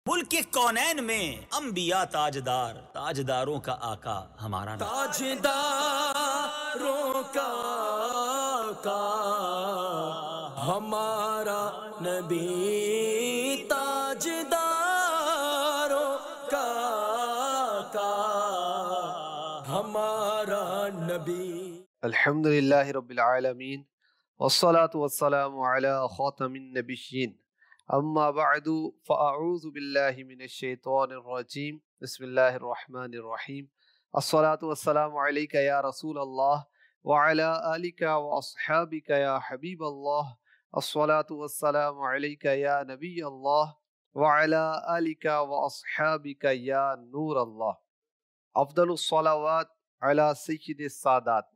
ملک کونین میں انبیاء تاجدار، تاجداروں کا آقا ہمارا نبی، تاجداروں کا آقا ہمارا نبی، تاجداروں کا آقا ہمارا نبی۔ الحمدللہ رب العالمین والصلاة والسلام علی خاتم النبیین، اما بعد فاعوذ باللہ من الشیطان الرجیم، بسم اللہ الرحمن الرحیم۔ الصلاة والسلام علیک یا رسول اللہ وعلی آلک واصحابک یا حبیب اللہ، الصلاة والسلام علیک یا نبی اللہ وعلی آلک واصحابک یا نور اللہ۔ افضل الصلوات علی سید السادات،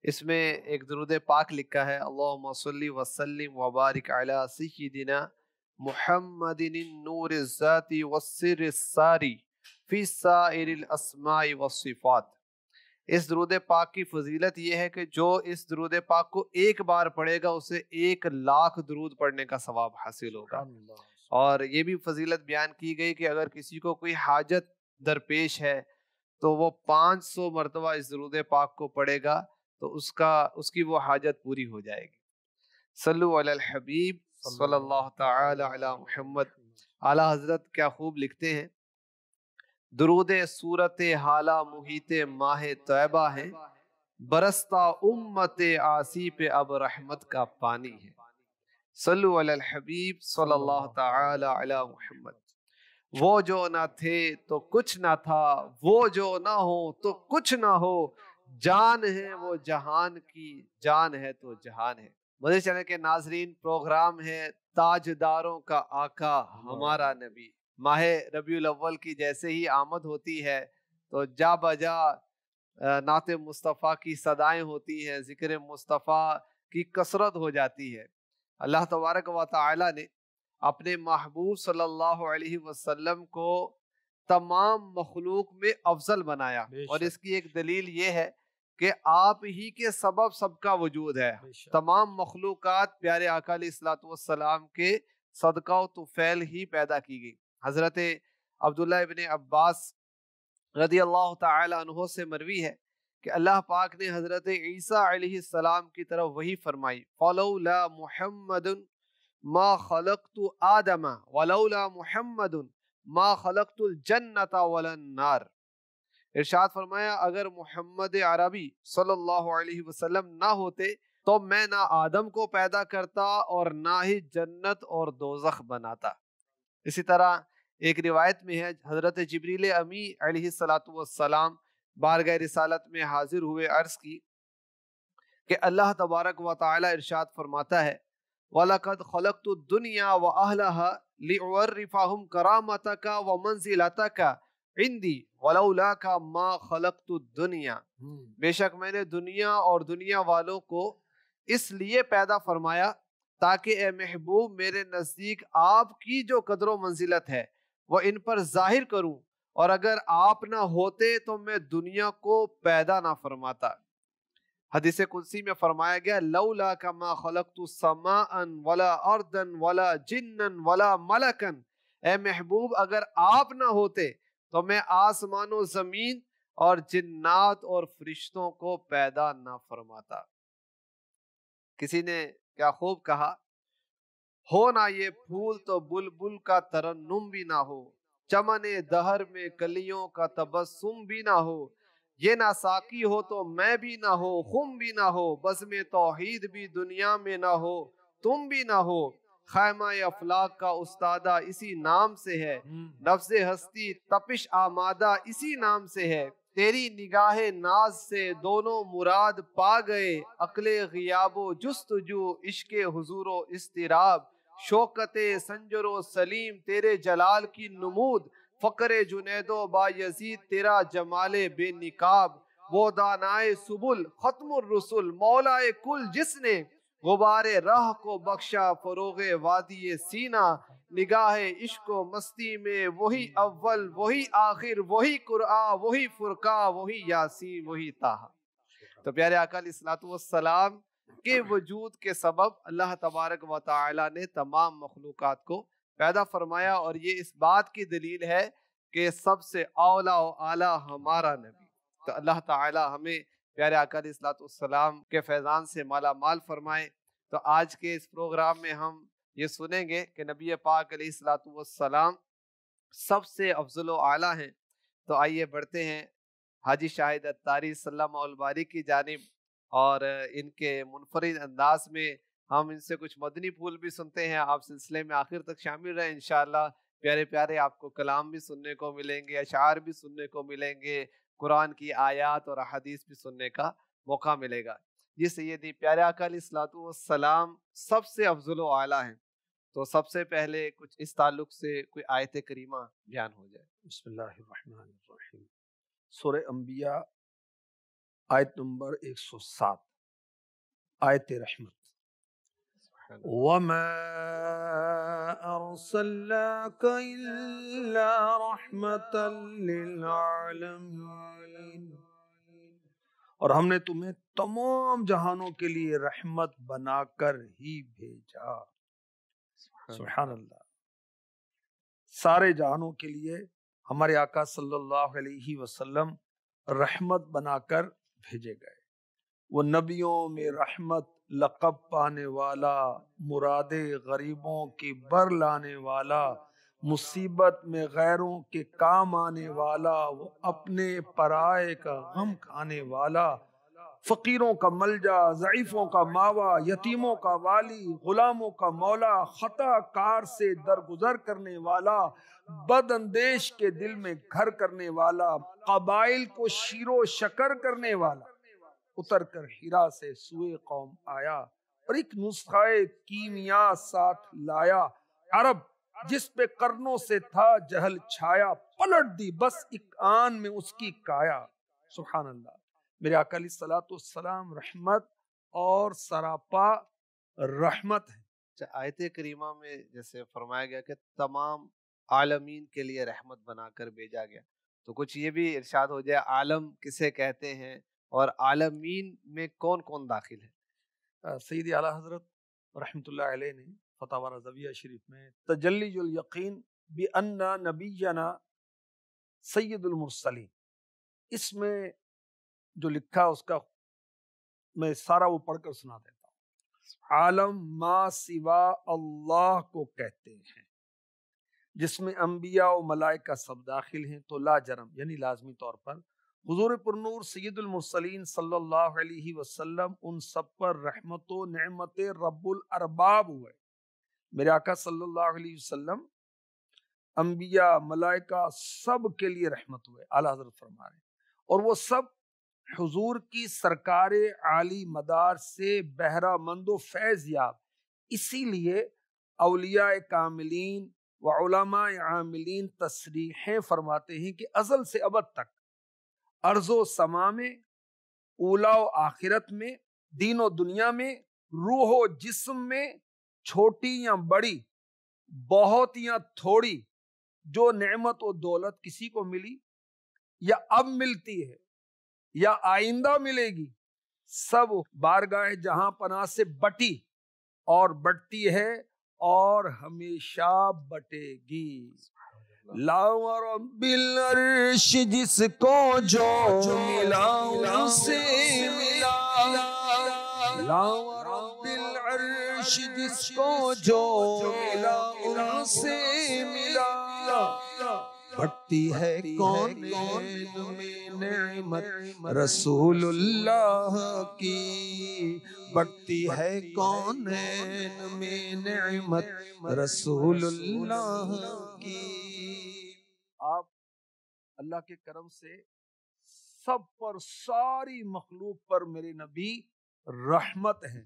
اس میں ایک درود پاک لکھا ہے، اللہم صلی وسلم وبارک علی سیدنا محمد النور الذاتی والسر الساری فی سائر الاسماء والصفات۔ اس درود پاک کی فضیلت یہ ہے کہ جو اس درود پاک کو ایک بار پڑھے گا اسے 1,00,000 درود پڑھنے کا ثواب حاصل ہوگا۔ اور یہ بھی فضیلت بیان کی گئی کہ اگر کسی کو کوئی حاجت درپیش ہے تو وہ 500 مرتبہ اس درود پاک کو پڑھے گا تو اس کی وہ حاجت پوری ہو جائے گی۔ صلو علی الحبیب صلی اللہ تعالی علی محمد۔ اعلیٰ حضرت کیا خوب لکھتے ہیں، درود صورت حالہ محیط ماہ طیبہ ہے، برستا امت عاصی پہ اب رحمت کا پانی ہے۔ صلو علی الحبیب صلی اللہ تعالی علی محمد۔ وہ جو نہ تھے تو کچھ نہ تھا، وہ جو نہ ہو تو کچھ نہ ہو، جان ہے وہ جہان کی، جان ہے تو جہان ہے۔ مدنی چینل کے ناظرین، پروگرام ہے تاجداروں کا آقا ہمارا نبی۔ ماہ ربیع الاول کی جیسے ہی آمد ہوتی ہے تو جا بجا نعت مصطفیٰ کی صدائیں ہوتی ہیں، ذکر مصطفیٰ کی کثرت ہو جاتی ہے۔ اللہ تبارک و تعالی نے اپنے محبوب صلی اللہ علیہ وسلم کو تمام مخلوق میں افضل بنایا، اور اس کی ایک دلیل یہ ہے کہ آپ ہی کے سبب سب کا وجود ہے۔ تمام مخلوقات پیارے آقا علیہ الصلوۃ والسلام کے صدقہ و طفیل ہی پیدا کی گئی۔ حضرت عبداللہ ابن عباس رضی اللہ تعالی عنہ سے مروی ہے کہ اللہ پاک نے حضرت عیسیٰ علیہ السلام کی طرف وحی فرمائی، فَلَوْلَا مُحَمَّدٌ مَا خَلَقْتُ آدَمَ وَلَوْلَا مُحَمَّدٌ مَا خَلَقْتُ الْجَنَّةَ وَلَا النَّارِ۔ ارشاد فرمایا اگر محمد عربی صلی اللہ علیہ وسلم نہ ہوتے تو میں نہ آدم کو پیدا کرتا اور نہ ہی جنت اور دوزخ بناتا۔ اسی طرح ایک روایت میں ہے، حضرت جبریل امی علیہ السلام بارگاہ رسالت میں حاضر ہوئے، عرض کی کہ اللہ تبارک و تعالی ارشاد فرماتا ہے، وَلَقَدْ خَلَقْتُ الدُّنْيَا وَأَهْلَهَا لِأُعَرِّفَهُمْ كَرَامَتَكَ وَمَنزِلَتَكَ عِنْدِي وَلَوْلَاكَ مَا خَلَقْتُ الدُّنْيَا۔ بے شک میں نے دنیا اور دنیا والوں کو اس لیے پیدا فرمایا تاکہ اے محبوب میرے نزدیک آپ کی جو قدر و منزلت ہے وہ ان پر ظاہر کروں، اور اگر آپ نہ ہوتے تو میں دنیا کو پیدا نہ فرماتا۔ حدیث قدسی میں فرمایا گیا، لولاک ما خلقت سماء ولا ارضا ولا جنا ولا ملکا، اے محبوب اگر آپ نہ ہوتے تو میں آسمان و زمین اور جنات اور فرشتوں کو پیدا نہ فرماتا۔ کسی نے کیا خوب کہا، ہو نہ یہ پھول تو بلبل کا ترنم بھی نہ ہو، چمن دہر میں کلیوں کا تبسم بھی نہ ہو، یہ نہ ساقی ہو تو میں بھی نہ ہو، خم بھی نہ ہو، بزم توحید بھی دنیا میں نہ ہو، تم بھی نہ ہو، خیمہ افلاک کا استادہ اسی نام سے ہے، نفس ہستی تپش آمادہ اسی نام سے ہے، تیری نگاہ ناز سے دونوں مراد پا گئے، عقل غیاب و جستجو عشق حضور و اضطراب، شوکت سنجر و سلیم تیرے جلال کی نمود، فقر جنید و بایزید تیرا جمال بے نقاب، وہ دانائے سبل ختم الرسل مولائے کل جس نے غبار راہ کو بخشا فروغ وادی سینہ، نگاہ عشق و مستی میں وہی اول وہی آخر وہی قرآن وہی فرقہ وہی یاسین وہی طٰہٰ۔ تو پیارے آقا علیہ الصلوۃ والسلام کے وجود کے سبب اللہ تبارک و تعالی نے تمام مخلوقات کو پیدا فرمایا، اور یہ اس بات کی دلیل ہے کہ سب سے اولا و اعلیٰ ہمارا نبی۔ تو اللہ تعالی ہمیں پیارے آقا علیہ الصلوۃ والسلام کے فیضان سے مالا مال فرمائے۔ تو آج کے اس پروگرام میں ہم یہ سنیں گے کہ نبی پاک علیہ الصلوۃ والسلام سب سے افضل و اعلیٰ ہیں۔ تو آئیے بڑھتے ہیں حاجی شاہد اتاری صلی اللہ الباری کی جانب، اور ان کے منفرد انداز میں ہم ان سے کچھ مدنی پھول بھی سنتے ہیں۔ آپ سلسلے میں آخر تک شامل رہیں، انشاءاللہ پیارے پیارے آپ کو کلام بھی سننے کو ملیں گے، اشعار بھی سننے کو ملیں گے، قرآن کی آیات اور احادیث بھی سننے کا موقع ملے گا۔ یہ سیدی پیارے آقا علیہ الصلوۃ والسلام سب سے افضل و اعلیٰ ہیں، تو سب سے پہلے کچھ اس تعلق سے کوئی آیت کریمہ بیان ہو جائے۔ بسم اللہ الرحمن الرحیم۔ سورہ انبیاء آیت نمبر 107، آیت رحمت۔ وَمَا أَرْسَلْنَاكَ إِلَّا رَحْمَةً لِلْعَالَمِينَ، اور ہم نے تمہیں تمام جہانوں کے لیے رحمت بنا کر ہی بھیجا۔ سبحان اللہ، سارے جہانوں کے لیے ہمارے آقا صلی اللہ علیہ وسلم رحمت بنا کر بھیجے گئے۔ وہ نبیوں میں رحمت لقب پانے والا، مراد غریبوں کی بر لانے والا، مصیبت میں غیروں کے کام آنے والا، وہ اپنے پرائے کا غم کھانے والا، فقیروں کا ملجا، ضعیفوں کا ماوا، یتیموں کا والی، غلاموں کا مولا، خطا کار سے درگزر کرنے والا، بد اندیش کے دل میں گھر کرنے والا، قبائل کو شیر و شکر کرنے والا، اتر کر ہیرا سے سوئے قوم آیا اور ایک نسخہ کیمیا ساتھ لایا۔ عرب جس پہ قرنوں سے تھا جہل چھایا، پلٹ دی بس ایک آن میں اس کی کایا۔ سبحان اللہ، میرے آقا علیہ الصلوۃ والسلام رحمت اور سراپا رحمت ہے۔ آیت کریمہ میں جیسے فرمایا گیا کہ تمام عالمین کے لیے رحمت بنا کر بھیجا گیا، تو کچھ یہ بھی ارشاد ہو جائے عالم کسے کہتے ہیں اور عالمین میں کون کون داخل ہے؟ سیدی اعلیٰ حضرت رحمت اللہ علیہ نے فتاوی رضویہ شریف میں تجلی الیقین بان نبینا سید المرسلین، اس میں جو لکھا اس کا میں سارا وہ پڑھ کر سنا دیتا ہوں۔ عالم ما سوا اللہ کو کہتے ہیں، جس میں انبیاء و ملائکہ سب داخل ہیں، تو لا جرم یعنی لازمی طور پر حضور پرنور سید المرسلین صلی اللہ علیہ وسلم ان سب پر رحمت و نعمت رب الارباب ہوئے۔ میرے آقا صلی اللہ علیہ وسلم انبیاء ملائکہ سب کے لیے رحمت ہوئے، اعلیٰ حضرت فرما رہے ہیں، اور وہ سب حضور کی سرکار عالی مدار سے بہرہ مند و فیض یاب، اسی لیے اولیاء کاملین و علماء عاملین تصریحیں فرماتے ہیں کہ ازل سے ابد تک ارض و سما میں، اولا و آخرت میں، دین و دنیا میں، روح و جسم میں، چھوٹی یا بڑی، بہت یا تھوڑی، جو نعمت و دولت کسی کو ملی یا اب ملتی ہے یا آئندہ ملے گی، سب بارگاہ جہاں پناہ سے بٹی اور بٹتی ہے اور ہمیشہ بٹے گی۔ لا رب العرش جس کو جو ملا ان سے ملا، لا رب العرش جس کو جو ملا ان سے ملا، بڑھتی ہے کون میں نعمت رسول اللہ کی، بڑھتی ہے کون میں نعمت رسول اللہ کی۔ آپ اللہ کے کرم سے سب پر، ساری مخلوق پر میرے نبی رحمت ہیں،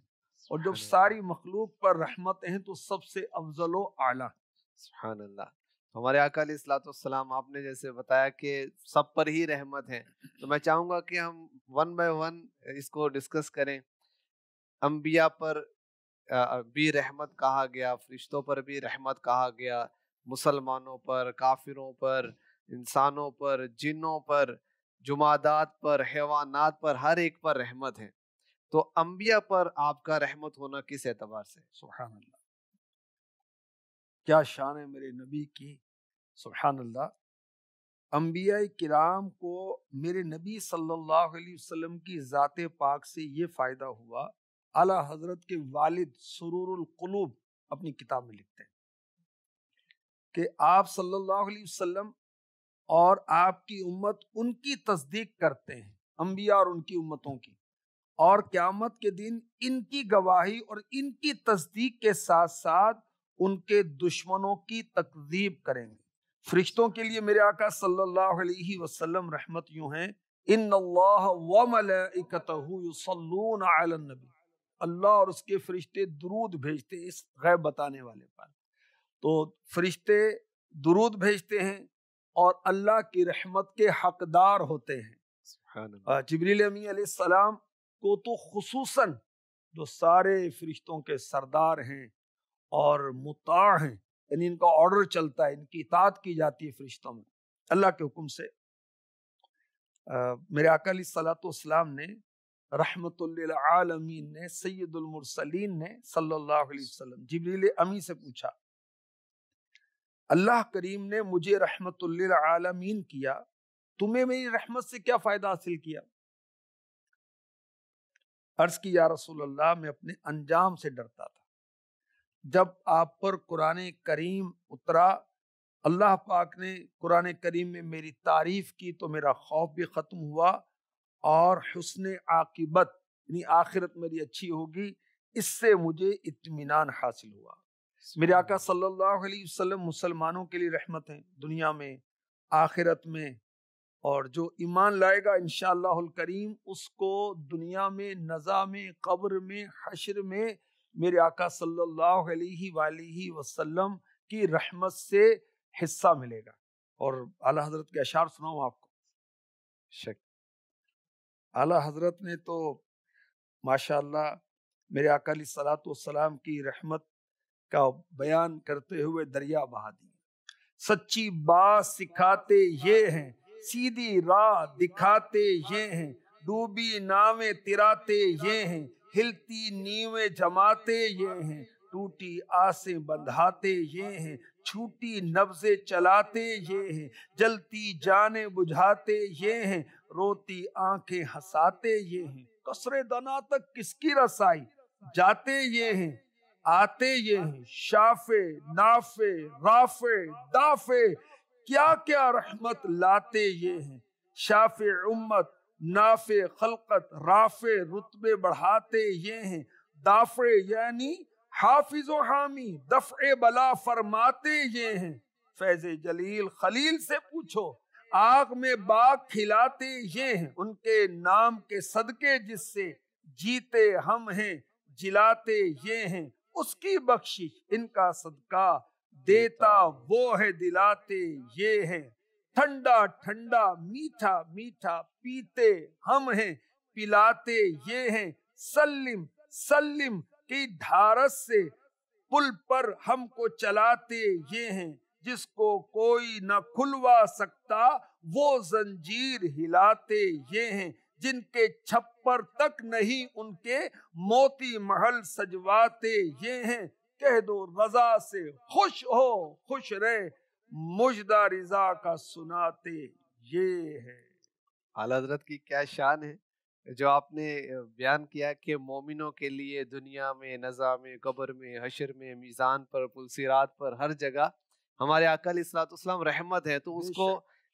اور جب ساری مخلوق پر رحمت ہیں تو سب سے افضل و اعلیٰ۔ سبحان اللہ۔ ہمارے آقا علیہ الصلوۃ والسلام آپ نے جیسے بتایا کہ سب پر ہی رحمت ہے، تو میں چاہوں گا کہ ہم ون بائی ون اس کو ڈسکس کریں۔ انبیاء پر بھی رحمت کہا گیا، فرشتوں پر بھی رحمت کہا گیا، مسلمانوں پر، کافروں پر، انسانوں پر، جنوں پر، جمادات پر، حیوانات پر، ہر ایک پر رحمت ہے۔ تو انبیاء پر آپ کا رحمت ہونا کس اعتبار سے؟ سبحان اللہ۔ کیا شان ہے میرے نبی کی، سبحان اللہ۔ انبیاء کرام کو میرے نبی صلی اللہ علیہ وسلم کی ذات پاک سے یہ فائدہ ہوا۔ اعلیٰ حضرت کے والد سرور القلوب اپنی کتاب میں لکھتے ہیں کہ آپ صلی اللہ علیہ وسلم اور آپ کی امت ان کی تصدیق کرتے ہیں، انبیاء اور ان کی امتوں کی، اور قیامت کے دن ان کی گواہی اور ان کی تصدیق کے ساتھ ساتھ ان کے دشمنوں کی تکذیب کریں گے۔ فرشتوں کے لیے میرے آقا صلی اللہ علیہ وسلم رحمت یوں ہیں، ان اللہ وملائکتہ یصلون علی النبی، اللہ اور اس کے فرشتے درود بھیجتے ہیں اس غیب بتانے والے پر۔ تو فرشتے درود بھیجتے ہیں اور اللہ کی رحمت کے حقدار ہوتے ہیں۔ سبحان اللہ۔ جبریل امین علیہ السلام کو تو خصوصاً جو سارے فرشتوں کے سردار ہیں اور مطاع ہیں، یعنی ان کا آرڈر چلتا ہے، ان کی اطاعت کی جاتی ہے فرشتوں میں اللہ کے حکم سے۔ میرے آقا علیہ الصلوۃ والسلام نے، رحمت للعالمین نے، سید المرسلین نے صلی اللہ علیہ وسلم جبریل امی سے پوچھا، اللہ کریم نے مجھے رحمت للعالمین کیا، تمہیں میری رحمت سے کیا فائدہ حاصل کیا؟ عرض کی یا رسول اللہ، میں اپنے انجام سے ڈرتا تھا۔ جب آپ پر قرآن کریم اترا، اللہ پاک نے قرآن کریم میں میری تعریف کی تو میرا خوف بھی ختم ہوا، اور حسن عاقبت یعنی آخرت میری اچھی ہوگی، اس سے مجھے اطمینان حاصل ہوا۔ میرے آقا صلی اللہ علیہ وسلم مسلمانوں کے لیے رحمت ہیں، دنیا میں آخرت میں، اور جو ایمان لائے گا انشاءاللہ الکریم اس کو دنیا میں، نزا میں، قبر میں، حشر میں میرے آقا صلی اللہ علیہ وآلہ وسلم کی رحمت سے حصہ ملے گا۔ اور اعلیٰ حضرت کے اشعار سناؤں آپ کو؟ شک اعلیٰ حضرت نے تو ماشاءاللہ میرے آقا علیہ الصلوۃ والسلام کی رحمت کا بیان کرتے ہوئے دریا بہا دی۔ سچی بات سکھاتے یہ ہیں، سیدھی راہ دکھاتے یہ ہیں، ڈوبی ناویں تراتے یہ ہیں، ہلتی نیویں جماتے یہ ہیں، ٹوٹی آسیں بندھاتے یہ ہیں، چھوٹی نبضیں چلاتے یہ ہیں، جلتی جانیں بجھاتے یہ ہیں، روتی آنکھیں ہنساتے یہ ہیں، قصر دنا تک کس کی رسائی، جاتے یہ ہیں آتے یہ ہیں، شافع نافع رافع دافع کیا کیا رحمت لاتے یہ ہیں، شافع امت نافع خلقت رافع رتبے بڑھاتے یہ ہیں، دافع یعنی حافظ و حامی دفع بلا فرماتے یہ ہیں، فیض جلیل خلیل سے پوچھو آگ میں باغ کھلاتے یہ ہیں، ان کے نام کے صدقے جس سے جیتے ہم ہیں جلاتے یہ ہیں، اس کی بخشش ان کا صدقہ دیتا وہ ہے دلاتے یہ ہیں، ٹھنڈا ٹھنڈا میٹھا میٹھا پیتے ہم ہیں پلاتے یہ ہیں، سلم سلم کی ڈھارس سے پل پر ہم کو چلاتے یہ ہیں، جس کو کوئی نہ کھلوا سکتا وہ زنجیر ہلاتے یہ ہیں، جن کے چھپر تک نہیں ان کے موتی محل سجواتے یہ ہیں، کہہ دو رضا سے خوش ہو خوش رہے مجدہ رضا کا سناتے یہ ہے۔ اعلیٰ حضرت کی کیا شان ہے جو آپ نے بیان کیا کہ مومنوں کے لیے دنیا میں، نزا میں، قبر میں، حشر میں، میزان پر، پل صراط پر، ہر جگہ ہمارے آقا علیہ الصلوۃ والسلام رحمت ہے، تو اس کو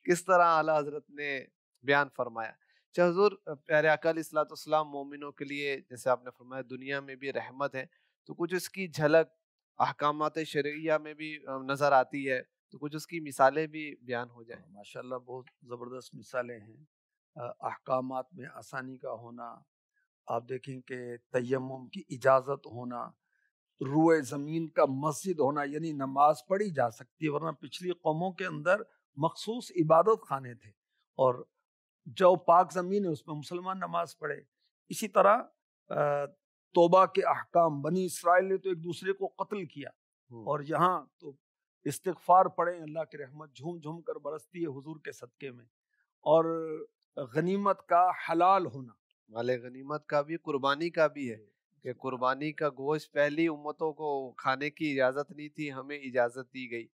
کس طرح اعلیٰ حضرت نے بیان فرمایا۔ اچھا حضور، پیارے آقا علیہ الصلوۃ والسلام مومنوں کے لیے جیسے آپ نے فرمایا دنیا میں بھی رحمت ہے، تو کچھ اس کی جھلک احکامات شرعیہ میں بھی نظر آتی ہے، تو کچھ اس کی مثالیں بھی بیان ہو جائیں۔ ماشاءاللہ بہت زبردست مثالیں ہیں۔ احکامات میں آسانی کا ہونا، آپ دیکھیں کہ تیمم کی اجازت ہونا، روئے زمین کا مسجد ہونا، یعنی نماز پڑھی جا سکتی ہے، ورنہ پچھلی قوموں کے اندر مخصوص عبادت خانے تھے اور جو پاک زمین ہے اس میں مسلمان نماز پڑھے۔ اسی طرح توبہ کے احکام، بنی اسرائیل نے تو ایک دوسرے کو قتل کیا، اور یہاں تو استغفار پڑھیں، اللہ کی رحمت جھوم جھوم کر برستی ہے حضور کے صدقے میں۔ اور غنیمت کا حلال ہونا، والے غنیمت کا بھی، قربانی کا بھی ہے، کہ قربانی کا گوشت پہلی امتوں کو کھانے کی اجازت نہیں تھی، ہمیں اجازت دی گئی۔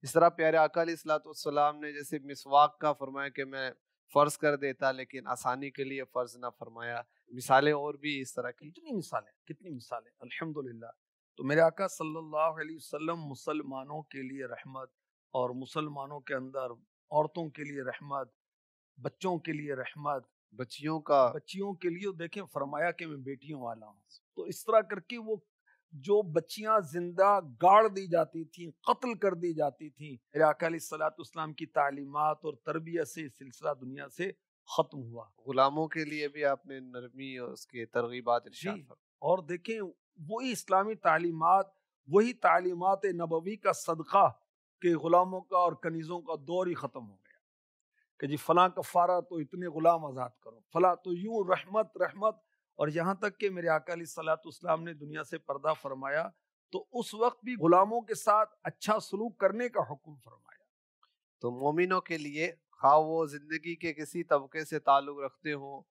اس طرح پیارے آقا علیہ الصلوۃ والسلام نے جیسے مسواک کا فرمایا کہ میں فرض کر دیتا لیکن آسانی کے لیے فرض نہ فرمایا، مثالیں اور بھی اس طرح کی۔ کتنی مثالیں الحمدللہ۔ تو میرے آقا صلی اللہ علیہ وسلم مسلمانوں کے لیے رحمت، اور مسلمانوں کے اندر عورتوں کے لیے رحمت، بچوں کے لیے رحمت، بچیوں کے لیے دیکھیں فرمایا کہ میں بیٹیوں والا ہوں۔ تو اس طرح کر کے وہ جو بچیاں زندہ گاڑ دی جاتی تھیں، قتل کر دی جاتی تھیں، میرے آقا علیہ الصلوۃ والسلام کی تعلیمات اور تربیت سے سلسلہ دنیا سے ختم ہوا۔ غلاموں کے لیے بھی آپ نے نرمی اور اس کے ترغیبات ارشاد فرمائے۔ اور دیکھیں وہی اسلامی تعلیمات، وہی تعلیمات نبوی کا صدقہ کہ غلاموں کا اور کنیزوں کا دور ہی ختم ہو گیا کہ جی فلاں کفارہ تو اتنے غلام آزاد کرو، فلاں تو یوں رحمت رحمت۔ اور یہاں تک کہ میرے آقا علیہ الصلوۃ والسلام نے دنیا سے پردہ فرمایا تو اس وقت بھی غلاموں کے ساتھ اچھا سلوک کرنے کا حکم فرمایا۔ تو مومنوں کے لیے خواہ وہ زندگی کے کسی طبقے سے تعلق رکھتے ہوں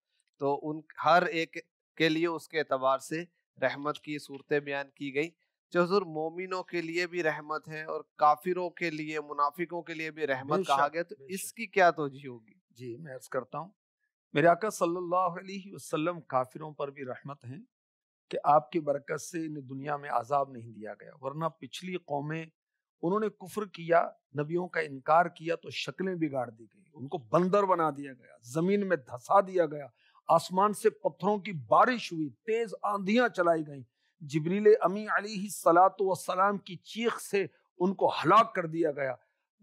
تو ان ہر ایک کے لیے اس کے اعتبار سے رحمت کی صورتیں بیان کی گئی۔ جو حضور مومنوں کے لیے بھی رحمت ہے اور کافروں کے لیے، منافقوں کے لیے بھی رحمت کہا گیا، تو اس کی کیا توجیہ ہوگی؟ جی میں عرض کرتا ہوں، میرے آقا صلی اللہ علیہ وسلم کافروں پر بھی رحمت ہیں کہ آپ کی برکت سے انہیں دنیا میں عذاب نہیں دیا گیا، ورنہ پچھلی قومیں انہوں نے کفر کیا، نبیوں کا انکار کیا تو شکلیں بگاڑ دی گئی، ان کو بندر بنا دیا گیا، زمین میں دھسا دیا گیا، آسمان سے پتھروں کی بارش ہوئی، تیز آندھیاں چلائی گئیں، جبریل امی علیہ الصلوۃ والسلام کی چیخ سے ان کو ہلاک کر دیا گیا۔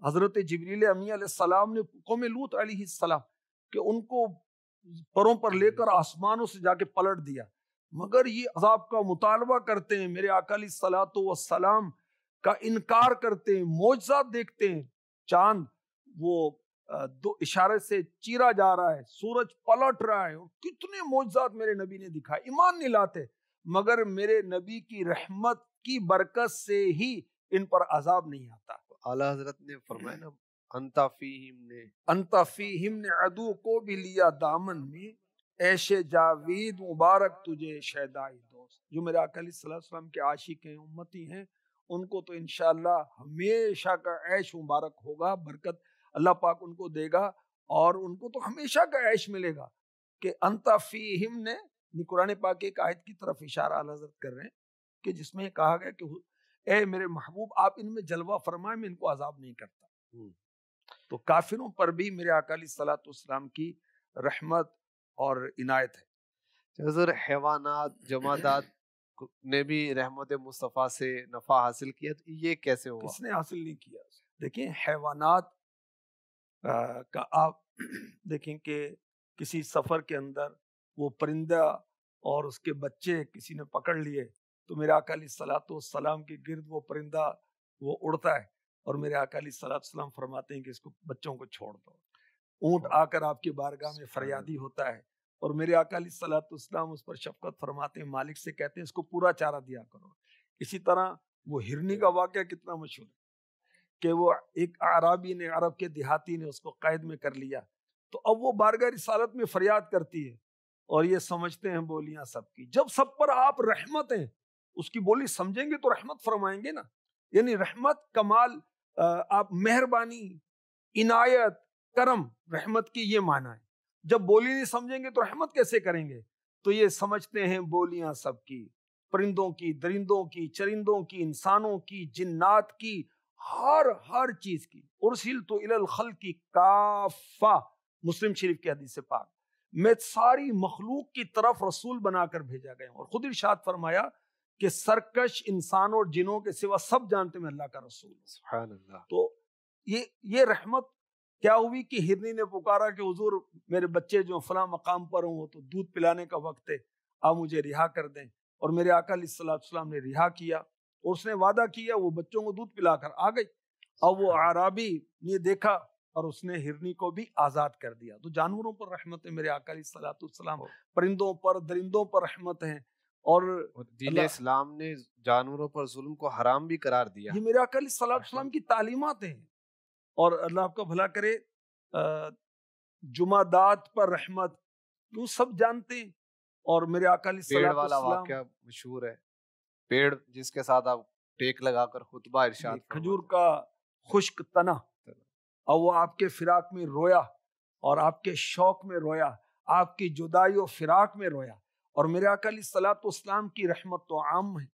حضرت جبریل امی علیہ السلام نے قوم لوط علیہ السلام کہ ان کو پروں پر لے کر آسمانوں سے جا کے پلٹ دیا، مگر یہ عذاب کا مطالبہ کرتے ہیں، میرے آقا علیہ الصلوۃ والسلام کا انکار کرتے ہیں، معجزات دیکھتے ہیں، چاند وہ دو اشارے سے چیرا جا رہا ہے، سورج پلٹ رہا ہے، اور کتنے معجزات میرے نبی نے دکھائے، ایمان نہیں لاتے، مگر میرے نبی کی رحمت کی برکت سے ہی ان پر عذاب نہیں آتا۔ اعلیٰ حضرت نے فرمایا نا انت فیہم نے عدو کو بھی لیا دامن میں، ایش جاوید مبارک تجھے شیدائی دوست۔ جو میرے آقا علیہ السلام کے عاشق ہیں، امتی ہیں، ان کو تو انشاءاللہ ہمیشہ کا عیش مبارک ہوگا، برکت اللہ پاک ان کو دے گا، اور ان کو تو ہمیشہ کا عیش ملے گا کہ انت فیہم نے قرآن پاک ایک آیت کی طرف اشارہ اعلیٰ حضرت کر رہے ہیں کہ جس میں کہا گیا کہ اے میرے محبوب آپ ان میں جلوہ فرمائے، میں ان کو عذاب نہیں کرتا۔ تو کافروں پر بھی میرے آقا علیہ الصلوۃ والسلام کی رحمت اور عنایت ہے۔ حضور حیوانات، جمادات نے بھی رحمت مصطفیٰ سے نفع حاصل کیا، تو یہ کیسے ہوا؟ کس نے حاصل نہیں کیا؟ دیکھیں حیوانات کا آپ دیکھیں کہ کسی سفر کے اندر وہ پرندہ اور اس کے بچے کسی نے پکڑ لیے تو میرے آقا علیہ الصلوۃ والسلام کے گرد وہ پرندہ وہ اڑتا ہے، اور میرے آقا علیہ الصلوۃ والسلام فرماتے ہیں کہ اس کو بچوں کو چھوڑ دو۔ اونٹ آ کر آپ کی بارگاہ میں فریادی ہوتا ہے، اور میرے آقا علیہ الصلوۃ والسلام اس پر شفقت فرماتے ہیں، مالک سے کہتے ہیں اس کو پورا چارہ دیا کرو۔ اسی طرح وہ ہرنی کا واقعہ کتنا مشہور ہے کہ وہ ایک اعرابی نے، عرب کے دیہاتی نے اس کو قید میں کر لیا، تو اب وہ بارگاہ رسالت میں فریاد کرتی ہے، اور یہ سمجھتے ہیں بولیاں سب کی۔ جب سب پر آپ رحمت ہیں، اس کی بولی سمجھیں گے تو رحمت فرمائیں گے نا، یعنی رحمت کمال، آپ مہربانی، عنایت، کرم، رحمت کی یہ معنی ہے۔ جب بولی نہیں سمجھیں گے تو رحمت کیسے کریں گے؟ تو یہ سمجھتے ہیں بولیاں سب کی، پرندوں کی، درندوں کی، چرندوں کی، انسانوں کی، جنات کی، ہر چیز کی۔ ارسلت الی الخلق کافہ، مسلم شریف کی حدیث پاک، میں ساری مخلوق کی طرف رسول بنا کر بھیجا گیا ہوں۔ اور خود ارشاد فرمایا کہ سرکش انسانوں اور جنوں کے سوا سب جانتے میں اللہ کا رسول ہوں۔ سبحان اللہ۔ تو یہ رحمت کیا ہوئی کہ ہرنی نے پکارا کہ حضور میرے بچے جو فلاں مقام پر ہوں تو دودھ پلانے کا وقت ہے، آپ مجھے رہا کر دیں، اور میرے آقا علیہ الصلوۃ والسلام نے رہا کیا، اور اس نے وعدہ کیا وہ بچوں کو دودھ پلا کر آ گئی۔ اب وہ اعرابی نے دیکھا اور اس نے ہرنی کو بھی آزاد کر دیا۔ تو جانوروں پر رحمت ہے میرے آقا علیہ الصلوۃ والسلام، پرندوں پر، درندوں پر رحمت ہے، اور دین اسلام نے جانوروں پر ظلم کو حرام بھی قرار دیا۔ یہ میرے آقا علیہ الصلوۃ والسلام کی تعلیمات ہیں۔ اور اللہ آپ کا بھلا کرے، جمادات پر رحمت، کیوں سب جانتے ہیں، اور میرے آقا علیہ پیڑ الصلوۃ والا والسلام، واقعہ مشہور ہے، پیڑ جس کے ساتھ آپ ٹیک لگا کر خطبہ ارشاد کھجور کا خشک تنا، اور وہ آپ کے فراق میں رویا اور آپ کے شوق میں رویا، آپ کی جدائی و فراق میں رویا، اور میرے آقا علیہ الصلوۃ والسلام کی رحمت تو عام ہے،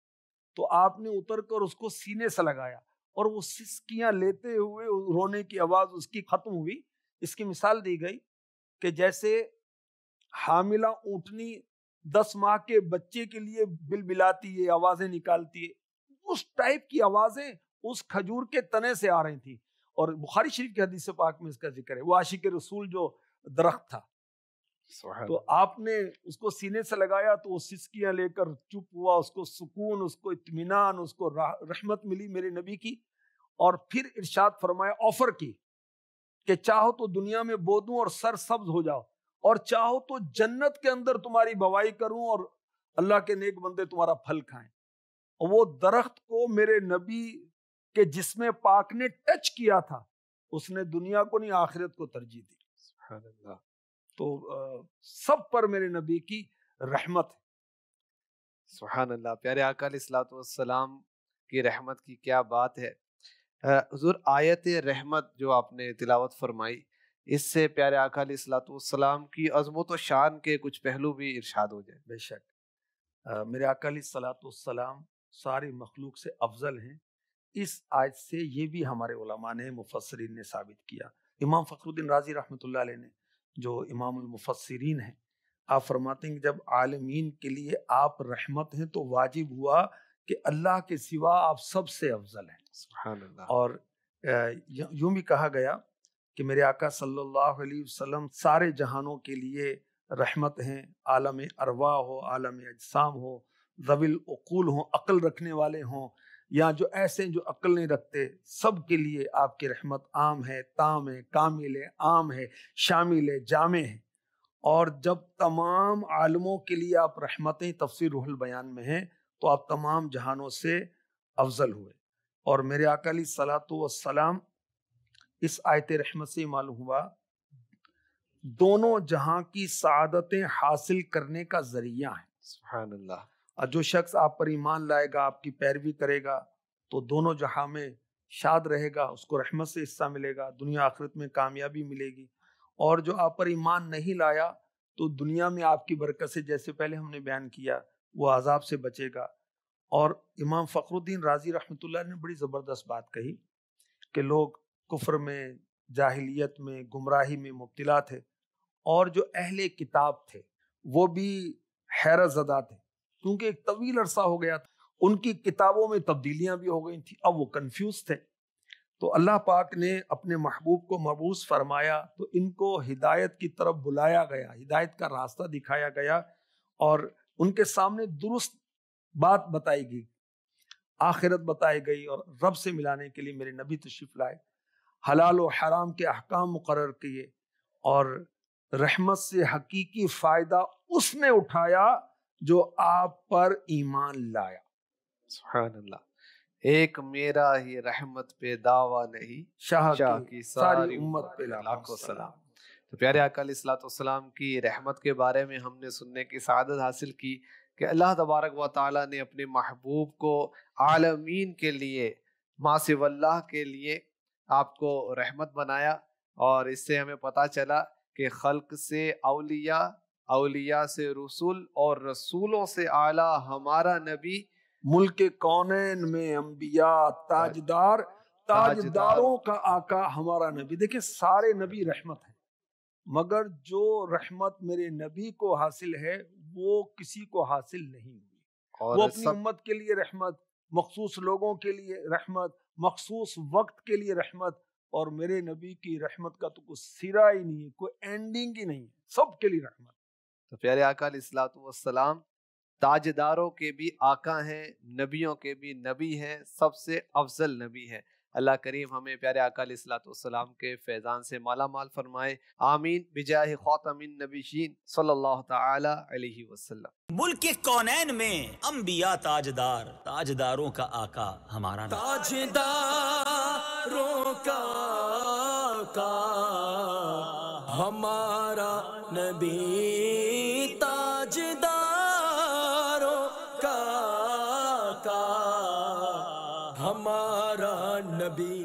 تو آپ نے اتر کر اس کو سینے سے لگایا اور وہ سسکیاں لیتے ہوئے رونے کی آواز اس کی ختم ہوئی۔ اس کی مثال دی گئی کہ جیسے حاملہ اونٹنی 10 ماہ کے بچے کے لیے بلبلاتی ہے، آوازیں نکالتی ہے، اس ٹائپ کی آوازیں اس کھجور کے تنے سے آ رہی تھی۔ اور بخاری شریف کی حدیث پاک میں اس کا ذکر ہے، وہ عاشق رسول جو درخت تھا، تو آپ نے اس کو سینے سے لگایا تو وہ سسکیاں لے کر چپ ہوا، اس کو سکون، اس کو اطمینان، اس کو رحمت ملی میرے نبی کی۔ اور پھر ارشاد فرمایا، آفر کی کہ چاہو تو دنیا میں بو دوں اور سر سبز ہو جاؤ، اور چاہو تو جنت کے اندر تمہاری بوائی کروں اور اللہ کے نیک بندے تمہارا پھل کھائیں۔ اور وہ درخت کو میرے نبی کے جسم پاک نے ٹچ کیا تھا، اس نے دنیا کو نہیں آخرت کو ترجیح دی۔ سبحان اللہ۔ تو سب پر میرے نبی کی رحمت ہے۔ سبحان اللہ، پیارے آقا علیہ الصلوۃ والسلام کی رحمت کی کیا بات ہے۔ حضور، آیت رحمت جو آپ نے تلاوت فرمائی، اس سے پیارے آقا علیہ الصلوۃ والسلام کی عظمت و شان کے کچھ پہلو بھی ارشاد ہو جائیں۔ بے شک میرے آقا علیہ الصلوۃ والسلام ساری مخلوق سے افضل ہیں۔ اس آیت سے یہ بھی ہمارے علماء نے، مفسرین نے ثابت کیا۔ امام فخر الدین رازی رحمۃ اللہ علیہ نے، جو امام المفسرین ہیں، آپ فرماتے ہیں کہ جب عالمین کے لیے آپ رحمت ہیں تو واجب ہوا کہ اللہ کے سوا آپ سب سے افضل ہیں۔ سبحان اللہ۔ اور یوں بھی کہا گیا کہ میرے آقا صلی اللہ علیہ وسلم سارے جہانوں کے لیے رحمت ہیں، عالم ارواح ہو، عالم اجسام ہو، ذوی العقول ہوں، عقل رکھنے والے ہوں، یا جو ایسے جو عقل نہیں رکھتے، سب کے لیے آپ کی رحمت عام ہے، تام ہے، کامل ہے، عام ہے، شامل ہے، جامع ہے۔ اور جب تمام عالموں کے لیے آپ رحمتیں، تفسیر روح البیان میں ہیں، تو آپ تمام جہانوں سے افضل ہوئے۔ اور میرے آقا علیہ الصلوۃ والسلام، اس آیت رحمت سے معلوم ہوا، دونوں جہاں کی سعادتیں حاصل کرنے کا ذریعہ ہیں۔ سبحان اللہ۔ اور جو شخص آپ پر ایمان لائے گا، آپ کی پیروی کرے گا، تو دونوں جہاں میں شاد رہے گا، اس کو رحمت سے حصہ ملے گا، دنیا آخرت میں کامیابی ملے گی۔ اور جو آپ پر ایمان نہیں لایا تو دنیا میں آپ کی برکت سے، جیسے پہلے ہم نے بیان کیا، وہ عذاب سے بچے گا۔ اور امام فخر الدین رازی رحمۃ اللہ نے بڑی زبردست بات کہی کہ لوگ کفر میں، جاہلیت میں، گمراہی میں مبتلا تھے، اور جو اہل کتاب تھے وہ بھی حیرت زدہ تھے، کیونکہ ایک طویل عرصہ ہو گیا تھا، ان کی کتابوں میں تبدیلیاں بھی ہو گئی تھیں، اب وہ کنفیوز تھے۔ تو اللہ پاک نے اپنے محبوب کو مبعوث فرمایا تو ان کو ہدایت کی طرف بلایا گیا، ہدایت کا راستہ دکھایا گیا، اور ان کے سامنے درست بات بتائی گئی، آخرت بتائی گئی، اور رب سے ملانے کے لیے میرے نبی تشریف لائے، حلال و حرام کے احکام مقرر کیے، اور رحمت سے حقیقی فائدہ اس نے اٹھایا جو آپ پر ایمان لایا۔ سبحان اللہ۔ ایک میرا ہی رحمت پہ دعویٰ نہیں، شاہ کی ساری امت پہ لاکھوں سلام۔ تو پیارے آقا علیہ الصلوۃ والسلام کی رحمت کے بارے میں ہم نے سننے کی سعادت حاصل کی کہ اللہ تبارک و تعالیٰ نے اپنے محبوب کو عالمین کے لیے، ما سوی اللہ کے لیے آپ کو رحمت بنایا، اور اس سے ہمیں پتہ چلا کہ خلق سے اولیاء، اولیاء سے رسول، اور رسولوں سے اعلیٰ ہمارا نبی، ملک کونین میں انبیاء تاجدار، تاجداروں کا آقا ہمارا نبی۔ دیکھیں سارے نبی رحمت ہیں، مگر جو رحمت میرے نبی کو حاصل ہے وہ کسی کو حاصل نہیں ہوئی۔ وہ اپنی امت کے لیے رحمت، مخصوص لوگوں کے لیے رحمت، مخصوص وقت کے لیے رحمت، اور میرے نبی کی رحمت کا تو کوئی سرا ہی نہیں، کوئی اینڈنگ ہی نہیں، سب کے لیے رحمت۔ تو پیارے آقا علیہ الصلوۃ والسلام تاجداروں کے بھی آقا ہیں، نبیوں کے بھی نبی ہیں، سب سے افضل نبی ہیں۔ اللہ کریم ہمیں پیارے آقا علیہ الصلوۃ والسلام کے فیضان سے مالا مال فرمائے، آمین، بجاہ خاتم النبیین صلی اللہ تعالی علیہ وسلم۔ ملک کونین میں انبیاء تاجدار، تاجداروں کا آقا ہمارا نبی۔ تاجداروں کا آقا ہمارا نبی، تاجدار نبی